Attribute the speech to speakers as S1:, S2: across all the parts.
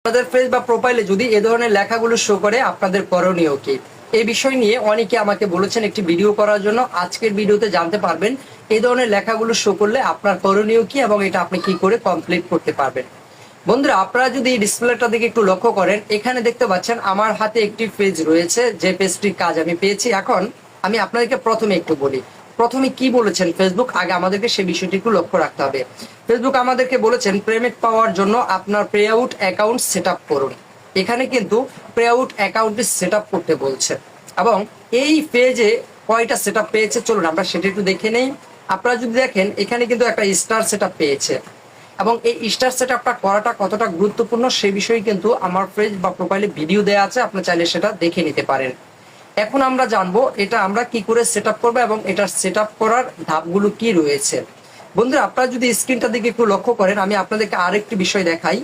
S1: আপনাদের ফেস বা প্রোফাইলে যদি এ ধরনের লেখাগুলো শো করে আপনাদের করণীয় কি, এই বিষয় নিয়ে অনেকে আমাকে বলেছেন একটি ভিডিও করার জন্য। আজকের ভিডিওতে জানতে পারবেন এই ধরনের লেখাগুলো শো করলে আপনার করণীয় কি এবং এটা আপনি কি করে কমপ্লিট করতে পারবেন। বন্ধুরা, আপনারা যদি এই ডিসপ্লেটা দিকে একটু লক্ষ্য করেন, এখানে দেখতে পাচ্ছেন আমার হাতে একটি পেজ রয়েছে, যে পেজটির কাজ আমি পেয়েছি। এখন আমি আপনাদেরকে প্রথমে একটু বলি, প্রথমে কি বলেছেন ফেসবুক, আগে আমাদেরকে সেই বিষয়টি একটু লক্ষ্য রাখতে হবে। ফেসবুক আমাদেরকে বলেছেন পেমেন্ট পাওয়ার জন্য আপনার pay out account set up করুন। এখানে কিন্তু পে আউট অ্যাকাউন্টটি সেট আপ করতে বলছে এবং এই পেজে কয়টা সেট আপ পেয়েছে চলুন আমরা সেটা একটু দেখে নেই। আপনারা যদি দেখেন এখানে কিন্তু একটা স্টার সেট আপ পেয়েছে এবং এই স্টার সেট আপটা করাটা কতটা গুরুত্বপূর্ণ সেই বিষয়ে কিন্তু আমার পেজ বা প্রোফাইলে ভিডিও দেওয়া আছে, আপনি চাইলে সেটা দেখে নিতে পারেন। এখন আমরা জানবো এটা আমরা কি করে সেট আপ করবো এবং এটার সেট আপ করার ধাপগুলো কি রয়েছে। বন্ধুরা, আপনারা যদি স্ক্রিনটা দিকে একটু লক্ষ্য করেন, আমি আপনাদেরকে আরেকটি বিষয় দেখাই।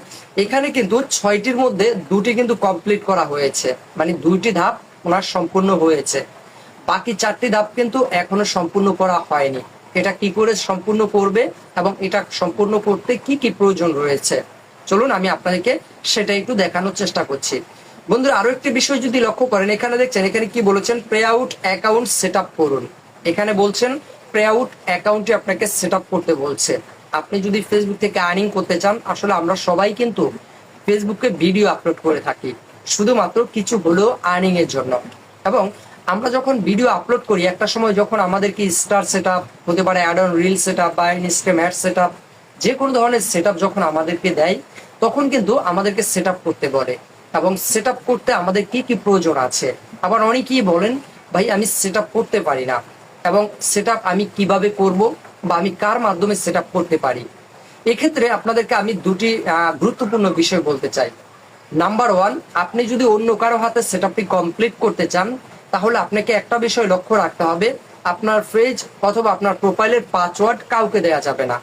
S1: এখানে কিন্তু 6টির মধ্যে 2টি কিন্তু কমপ্লিট করা হয়েছে, মানে 2টি ধাপ ওনার সম্পূর্ণ হয়েছে। বাকি 4টি ধাপ কিন্তু এখনো সম্পূর্ণ করা হয়নি। এটা কি করে সম্পূর্ণ করবে এবং এটা সম্পূর্ণ করতে কি কি প্রয়োজন রয়েছে চলুন আমি আপনাদেরকে সেটা একটু দেখানোর চেষ্টা করছি। বন্ধুরা, আরো একটি বিষয় যদি লক্ষ্য করেন, এখানে দেখছেন এখানে কি বলেছেন, pay out account set up করুন। এখানে বলছেন পে আউট অ্যাকাউন্টটি আপনাকে সেট আপ করতে বলছে। আপনি যদি ফেসবুক থেকে আর্নিং করতে চান, আসলে আমরা সবাই কিন্তু ফেসবুকে ভিডিও আপলোড করে থাকি শুধুমাত্র কিছু হলেও আর্নিং এর জন্য। এবং আমরা যখন ভিডিও আপলোড করি একটা সময় যখন আমাদেরকে স্টার সেট আপ হতে পারে, ad on reel set up বা ইনস্টাগ্রাম অ্যাড সেট আপ, যে কোনো ধরনের সেট আপ যখন আমাদেরকে দেয় তখন কিন্তু আমাদেরকে সেট আপ করতে বলে এবং সেট আপ করতে আমাদের কি কি প্রয়োজন আছে। আবার অনেকেই বলেন ভাই আমি সেট আপ করতে পারি না এবং সেট আপ আমি কিভাবে করব বা আমি কার মাধ্যমে সেট আপ করতে পারি। এক্ষেত্রে আপনাদেরকে আমি দুটি গুরুত্বপূর্ণ বিষয় বলতে চাই। নাম্বার 1, আপনি যদি অন্য কারো হাতে সেট আপটি কমপ্লিট করতে চান তাহলে আপনাকে একটা বিষয় লক্ষ্য রাখতে হবে, আপনার পেজ অথবা আপনার প্রোফাইলের পাসওয়ার্ড কাউকে দেওয়া যাবে না।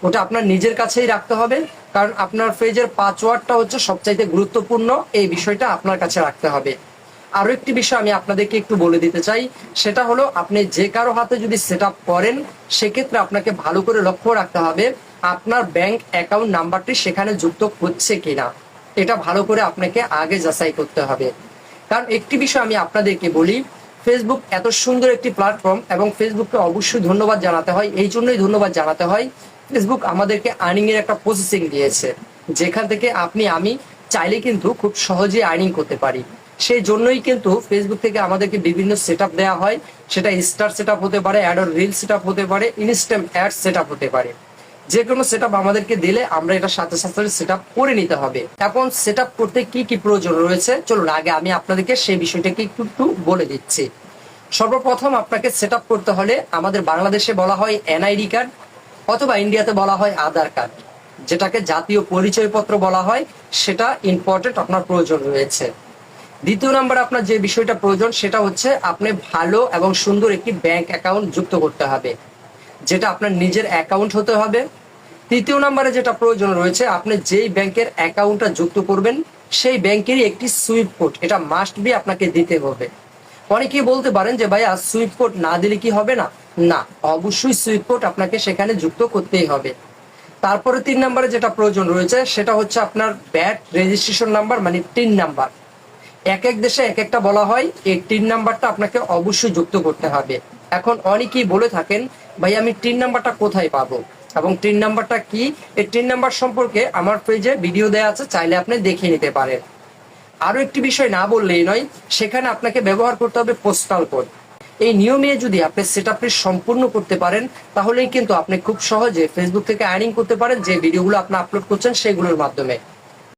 S1: ওটা আপনার নিজের কাছেই রাখতে হবে, কারণ আপনার পেজের পাসওয়ার্ডটা হচ্ছে সবচাইতে গুরুত্বপূর্ণ, এই বিষয়টা আপনার কাছে রাখতে হবে। আরো একটি বিষয় আমি আপনাদেরকে একটু বলে দিতে চাই, সেটা হলো আপনি যে কারো হাতে যদি সেট আপ করেন সেক্ষেত্রে আপনাকে ভালো করে লক্ষ্য রাখতে হবে আপনার ব্যাংক অ্যাকাউন্ট নাম্বারটি সেখানে যুক্ত হচ্ছে কিনা, এটা ভালো করে আপনাকে আগে যাচাই করতে হবে। কারণ একটি বিষয় আমি আপনাদেরকে বলি, ফেসবুক এত সুন্দর একটি প্ল্যাটফর্ম এবং ফেসবুককে অবশ্যই ধন্যবাদ জানাতে হয়। এই জন্যই ধন্যবাদ জানাতে হয়, ফেসবুক আমাদেরকে আর্নিং এর একটা প্রসেসিং দিয়েছে, যেখান থেকে আপনি আমি চাইলে কিন্তু খুব সহজে আর্নিং করতে পারি। সেই জন্যই কিন্তু ফেসবুক থেকে আমাদেরকে বিভিন্ন সেট আপ দেওয়া হয়, সেটা স্টার সেট আপ হতে পারে, ad on reel set up হতে পারে, ইনস্ট্যান্ট অ্যাড সেট আপ হতে পারে। যে কোনো সেট আপ আমাদেরকে দিলে আমরা এটা সাথে সাথে সেট আপ করে নিতে হবে। এখন সেট আপ করতে কি কি প্রয়োজন রয়েছে চলুন আগে আমি আপনাদেরকে সেই বিষয়টাকে একটু একটু বলে দিচ্ছি। সর্বপ্রথম আপনাকে সেট আপ করতে হলে আমাদের বাংলাদেশে বলা হয় এনআইডি কার্ড অথবা ইন্ডিয়াতে বলা হয় আধার কার্ড, যেটাকে জাতীয় পরিচয়পত্র বলা হয়, সেটা ইম্পর্টেন্ট আপনার প্রয়োজন রয়েছে। দ্বিতীয় নাম্বার আপনার যে বিষয়টা প্রয়োজন সেটা হচ্ছে আপনি ভালো এবং সুন্দর একটি ব্যাংক অ্যাকাউন্ট যুক্ত করতে হবে, যেটা আপনার নিজের অ্যাকাউন্ট হতে হবে। তৃতীয় নাম্বারে যেটা প্রয়োজন রয়েছে, আপনি যেই ব্যাংকের অ্যাকাউন্টটা যুক্ত করবেন সেই ব্যাংকেরই একটি সুইফট কোড, এটা মাস্ট বি আপনাকে দিতে হবে। অনেকেই বলতে পারেন যে ভাইয়া সুইফট কোড না দিলে কি হবে না, না, অবশ্যই সুইফট কোড আপনাকে সেখানে যুক্ত করতেই হবে। তারপরে 3 নম্বরে যেটা প্রয়োজন রয়েছে সেটা হচ্ছে আপনার ব্যাট রেজিস্ট্রেশন নাম্বার, মানে টিন নাম্বার। এক এক দেশে এক একটা বলা হয়, এই টিন নাম্বারটা আপনাকে অবশ্যই যুক্ত করতে হবে। এখন অনেকেই বলে থাকেন ভাই আমি টিন নাম্বারটা কোথায় পাবো এবং টিন নাম্বারটা কি, এই টিন নাম্বার সম্পর্কে আমার পেজে ভিডিও দেওয়া আছে, চাইলে আপনি দেখে নিতে পারেন। আরো একটি বিষয় না বললেই নয়, সেখানে আপনাকে ব্যবহার করতে হবে পোস্টাল কোড। এই নিয়মে যদি আপনি সেট আপটি সম্পূর্ণ করতে পারেন তাহলেই কিন্তু আপনি খুব সহজে ফেসবুক থেকে আর্নিং করতে পারেন, যে ভিডিওগুলো আপনি আপলোড করছেন সেগুলোর মাধ্যমে।